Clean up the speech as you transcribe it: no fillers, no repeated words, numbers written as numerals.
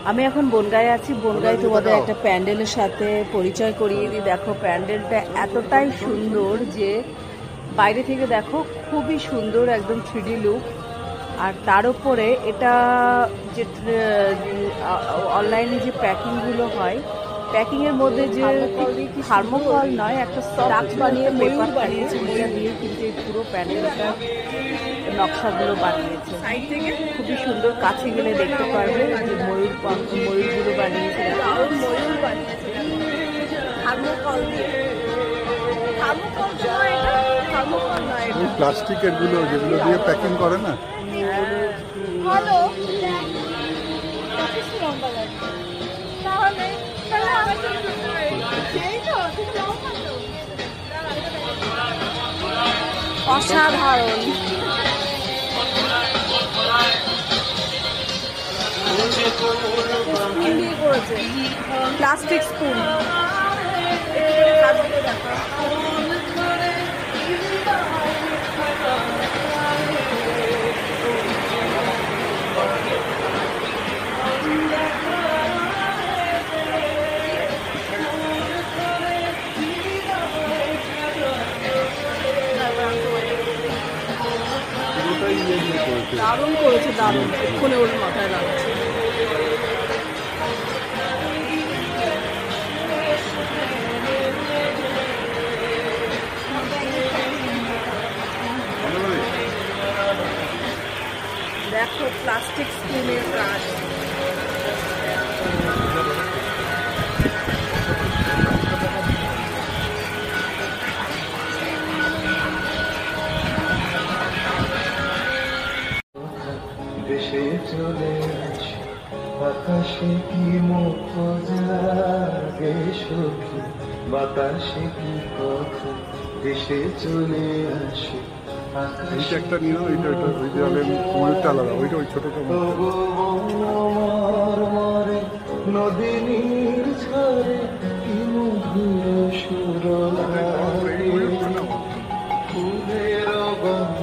আমি এখন বনগাঁয়ে আছি। বনগাঁয়ে তোমাদের একটা প্যান্ডেলের সাথে পরিচয় করিয়ে দিই। দেখো প্যান্ডেলটা এতটাই সুন্দর যে বাইরে থেকে দেখো খুবই সুন্দর, একদম 3D লুক। আর তার উপরে এটা যে অনলাইনে যে প্যাকিংগুলো হয়, প্যাকিংয়ের মধ্যে যে থার্মোকল নয়, একটা স্টাক বানিয়ে পেপার বানিয়েছে, যেটা দিয়ে কিন্তু এই পুরো প্যান্ডেলটা নকশাগুলো বানিয়েছে। সাইড থেকে খুবই সুন্দর, কাছে গেলে দেখতে পারবে যে ময়ূরগুলো বানিয়েছে। ময়ূর বানিয়েছে থার্মোকল দিয়ে। প্লাস্টিকের গুলো যেগুলো দিয়ে প্যাকিং করে না, ভালো। অসাধারণ। স্পুন দিয়ে করেছে, প্লাস্টিক স্পুন। দারুণ করেছে, দারুণ। এক্ষুনি ওর মাথায় লাগছে। দেখো প্লাস্টিক স্পুনের কাজ। দেশে চলে আসি বাতাসে কি মুখ জাগে সখী, বাতাসে কি কথা, দেশে চলে আসি। একটা নিয়ে ওইটা ওই দেওয়ালে ময়ূরটা আলাদা, ওইটা ওই ছোটটা মরে নদী নীর ঝরে কি মধুর সুর লাগে, ফুলের গন্ধ